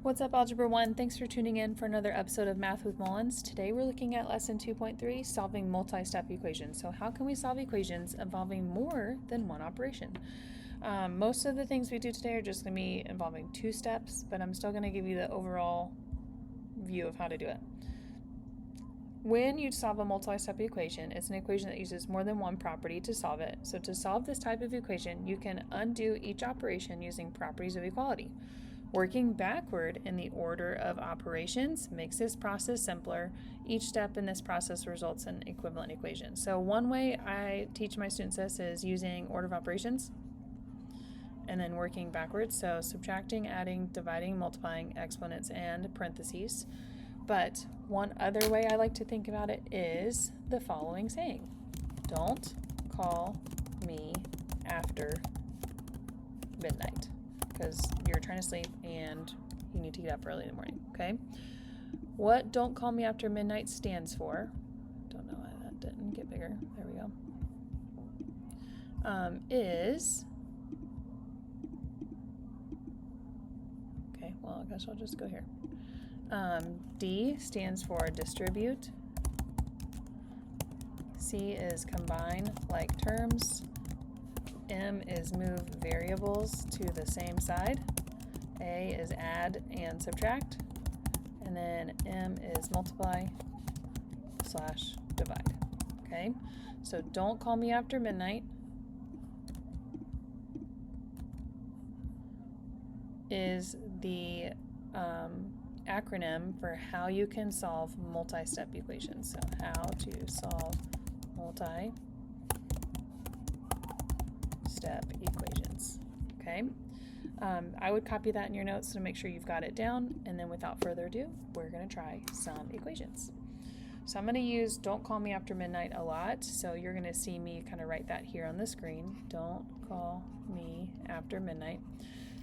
What's up, Algebra 1? Thanks for tuning in for another episode of Math with Mullins. Today we're looking at Lesson 2.3, Solving Multi-Step Equations. So how can we solve equations involving more than one operation? Most of the things we do today are just going to be involving two steps, but I'm still going to give you the overall view of how to do it. When you solve a multi-step equation, it's an equation that uses more than one property to solve it. So to solve this type of equation, you can undo each operation using properties of equality. Working backward in the order of operations makes this process simpler. Each step in this process results in equivalent equations. So one way I teach my students this is using order of operations and then working backwards. So subtracting, adding, dividing, multiplying, exponents, and parentheses. But one other way I like to think about it is the following saying: don't call me after midnight, because you're trying to sleep and you need to get up early in the morning, okay? What don't call me after midnight stands for, don't know why that didn't get bigger, there we go, is, okay, well, I guess I'll just go here. D stands for distribute. C is combine like terms. M is move variables to the same side. A is add and subtract. And then M is multiply / divide. Okay, so don't call me after midnight is the acronym for how you can solve multi-step equations. So how to solve multi-step equations. Okay, I would copy that in your notes to make sure you've got it down, and then without further ado, we're going to try some equations. So I'm going to use don't call me after midnight a lot, so you're going to see me kind of write that here on the screen. Don't call me after midnight.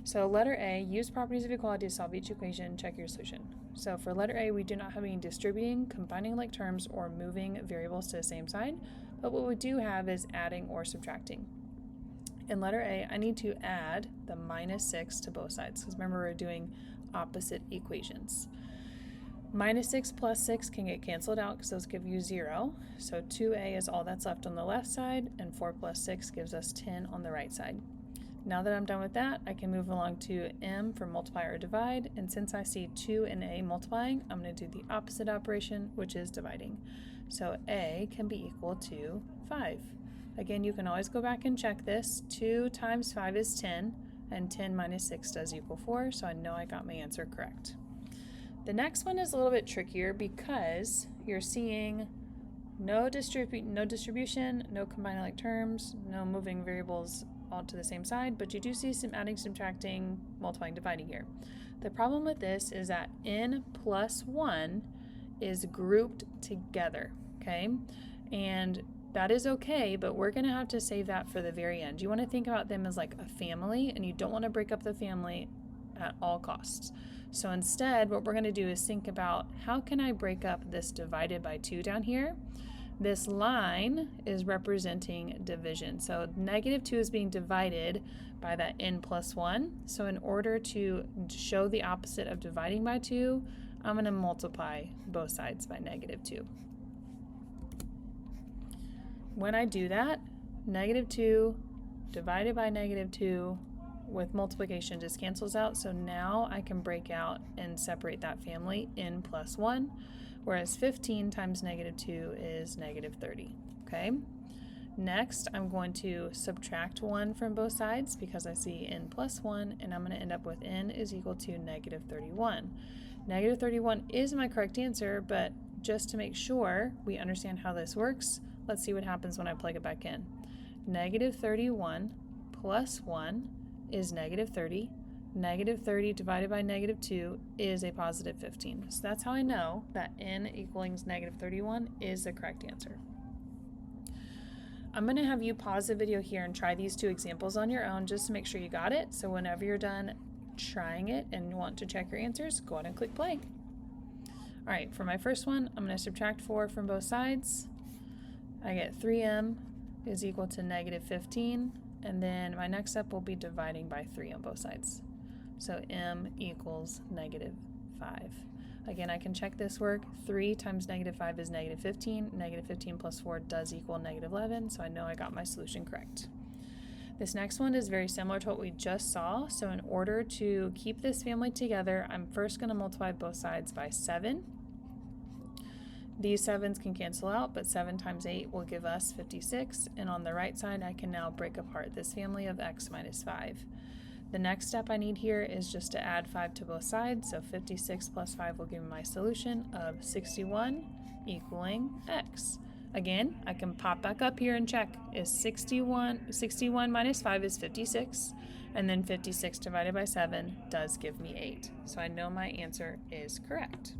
So letter A, use properties of equality to solve each equation, check your solution. So for letter A, we do not have any distributing, combining like terms, or moving variables to the same side, but what we do have is adding or subtracting. In letter A, I need to add the -6 to both sides, because remember we're doing opposite equations. -6 plus 6 can get canceled out because those give you 0. So 2A is all that's left on the left side, and 4 plus 6 gives us 10 on the right side. Now that I'm done with that, I can move along to M for multiply or divide, and since I see 2 and A multiplying, I'm going to do the opposite operation, which is dividing. So A can be equal to 5. Again, you can always go back and check this. 2 times 5 is 10, and 10 minus 6 does equal 4, so I know I got my answer correct. The next one is a little bit trickier because you're seeing no distribution, no combining like terms, no moving variables all to the same side, but you do see some adding, subtracting, multiplying, dividing here. The problem with this is that n plus 1 is grouped together, okay? And that is okay, but we're going to have to save that for the very end. You want to think about them as like a family, and you don't want to break up the family at all costs. So instead, what we're going to do is think about how can I break up this divided by 2 down here. This line is representing division. So -2 is being divided by that n plus 1. So in order to show the opposite of dividing by 2, I'm going to multiply both sides by -2. When I do that, -2 divided by -2 with multiplication just cancels out. So now I can break out and separate that family n plus 1. Whereas 15 times -2 is -30, okay? Next, I'm going to subtract 1 from both sides because I see n plus 1, and I'm going to end up with n is equal to -31. -31 is my correct answer, but just to make sure we understand how this works, let's see what happens when I plug it back in. -31 plus 1 is -30. -30 divided by -2 is a positive 15. So that's how I know that n equaling -31 is the correct answer. I'm going to have you pause the video here and try these two examples on your own just to make sure you got it. So whenever you're done trying it and you want to check your answers, go ahead and click play. All right, for my first one, I'm going to subtract 4 from both sides. I get 3m is equal to -15. And then my next step will be dividing by 3 on both sides. So m equals negative 5. Again, I can check this work. 3 times negative 5 is negative 15. Negative 15 plus 4 does equal negative 11, so I know I got my solution correct. This next one is very similar to what we just saw. So in order to keep this family together, I'm first going to multiply both sides by 7. These 7s can cancel out, but 7 times 8 will give us 56. And on the right side, I can now break apart this family of x minus 5. The next step I need here is just to add 5 to both sides, so 56 plus 5 will give me my solution of 61 equaling x. Again, I can pop back up here and check, is 61 minus 5 is 56, and then 56 divided by 7 does give me 8. So I know my answer is correct.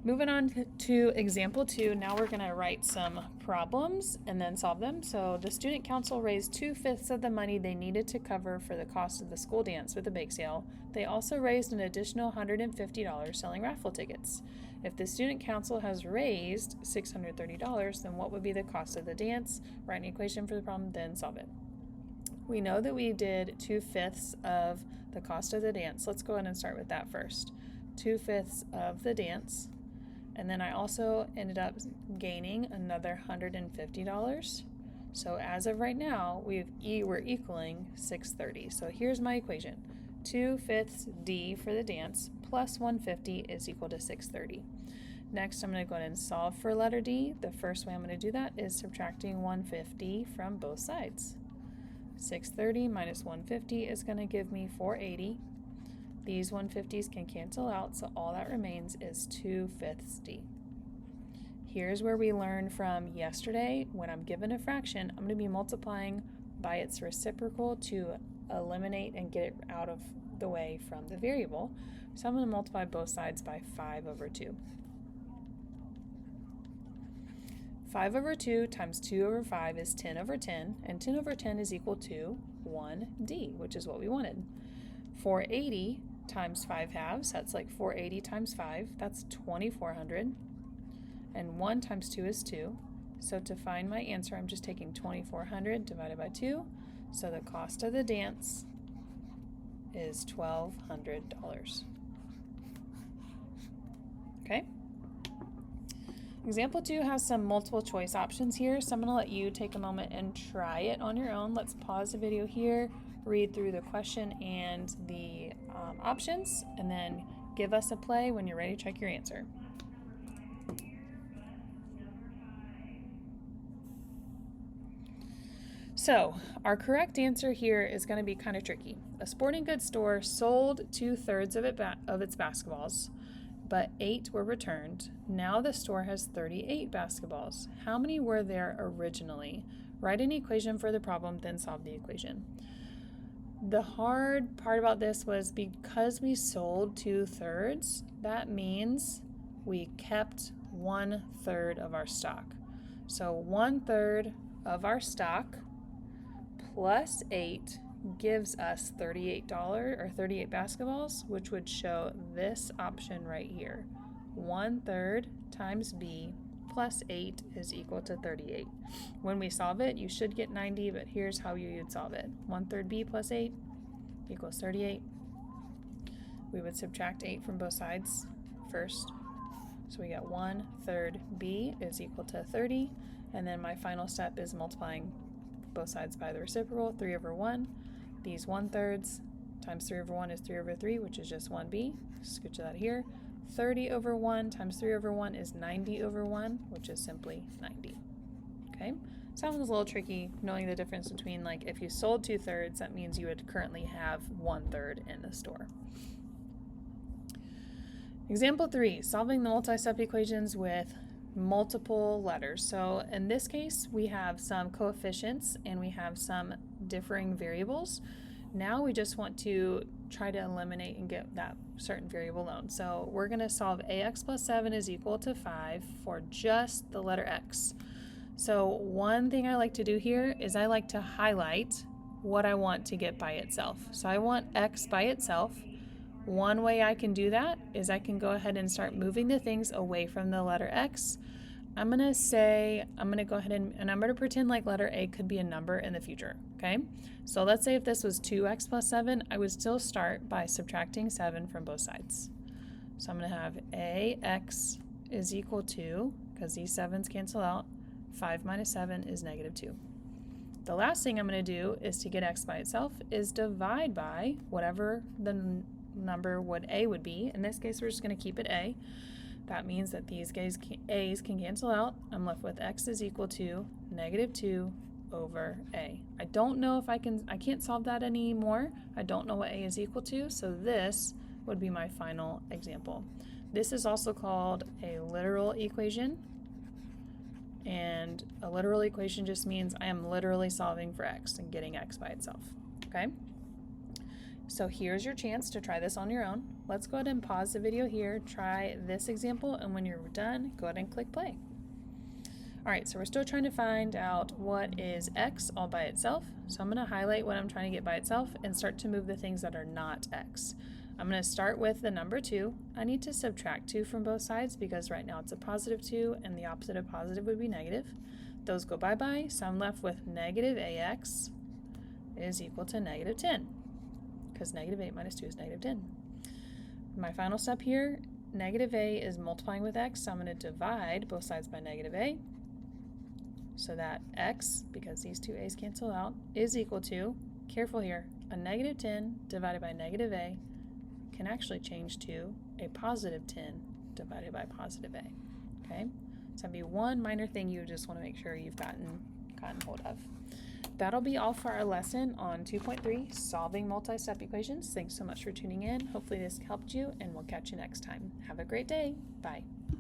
Moving on to example 2, now we're going to write some problems and then solve them. So the student council raised 2/5 of the money they needed to cover for the cost of the school dance with the bake sale. They also raised an additional $150 selling raffle tickets. If the student council has raised $630, then what would be the cost of the dance? Write an equation for the problem, then solve it. We know that we did 2/5 of the cost of the dance. Let's go ahead and start with that first. 2/5 of the dance. And then I also ended up gaining another $150. So as of right now, we're equaling 630. So here's my equation. 2/5 D for the dance plus 150 is equal to 630. Next, I'm going to go ahead and solve for letter D. The first way I'm going to do that is subtracting 150 from both sides. 630 minus 150 is going to give me 480. These 150s can cancel out, so all that remains is 2/5 D. Here's where we learned from yesterday. When I'm given a fraction, I'm going to be multiplying by its reciprocal to eliminate and get it out of the way from the variable. So I'm going to multiply both sides by 5/2. 5/2 times 2/5 is 10/10, and 10/10 is equal to 1D, which is what we wanted. 480 times 5/2, that's like 480 times 5, that's 2400. And 1 times 2 is 2. So to find my answer, I'm just taking 2400 divided by 2. So the cost of the dance is $1,200. Okay? Example 2 has some multiple choice options here, so I'm going to let you take a moment and try it on your own. Let's pause the video here, read through the question and the options, and then give us a play when you're ready to check your answer. So our correct answer here is going to be kind of tricky. A sporting goods store sold 2/3 of its basketballs, but 8 were returned. Now the store has 38 basketballs. How many were there originally? Write an equation for the problem, then solve the equation. The hard part about this was because we sold 2/3, that means we kept 1/3 of our stock. So 1/3 of our stock plus 8 gives us $38 or 38 basketballs, which would show this option right here. 1/3 times B plus 8 is equal to 38. When we solve it, you should get 90, but here's how you would solve it. 1/3 B plus 8 equals 38. We would subtract 8 from both sides first. So we get 1/3 B is equal to 30. And then my final step is multiplying both sides by the reciprocal, 3/1. These 1/3 times 3/1 is 3/3, which is just 1B. Scooch that here. 30/1 times 3/1 is 90/1, which is simply 90. Okay? Sounds a little tricky knowing the difference between, like, if you sold 2/3, that means you would currently have 1/3 in the store. Example 3, solving the multi-step equations with multiple letters. So in this case, we have some coefficients and we have some differing variables. Now we just want to try to eliminate and get that certain variable alone. So we're going to solve ax plus 7 is equal to 5 for just the letter x. So one thing I like to do here is I like to highlight what I want to get by itself. So I want x by itself. One way I can do that is I can go ahead and start moving the things away from the letter x. I'm going to go ahead and I'm going to pretend like letter A could be a number in the future, okay? So let's say if this was 2x plus 7, I would still start by subtracting 7 from both sides. So I'm going to have ax is equal to, because these 7's cancel out, 5 minus 7 is negative 2. The last thing I'm going to do is to get x by itself is divide by whatever the number A would be. In this case, we're just going to keep it a. That means that these a's can cancel out. I'm left with x is equal to negative 2 over a. I don't know if I can't solve that anymore. I don't know what a is equal to, so this would be my final example. This is also called a literal equation. And a literal equation just means I am literally solving for x and getting x by itself, okay? So here's your chance to try this on your own. Let's go ahead and pause the video here, try this example, and when you're done, go ahead and click play. All right, so we're still trying to find out what is x all by itself. So I'm going to highlight what I'm trying to get by itself and start to move the things that are not x. I'm going to start with the number 2. I need to subtract 2 from both sides because right now it's a positive 2 and the opposite of positive would be negative. Those go bye-bye, so I'm left with negative ax is equal to negative 10 because negative 8 minus 2 is negative 10. My final step here, negative a is multiplying with x, so I'm going to divide both sides by negative a so that x, because these two a's cancel out, is equal to, careful here, a negative 10 divided by negative a can actually change to a positive 10 divided by positive a, okay? So that'd be one minor thing you just want to make sure you've gotten hold of. That'll be all for our lesson on 2.3, Solving Multi-Step Equations. Thanks so much for tuning in. Hopefully this helped you, and we'll catch you next time. Have a great day. Bye.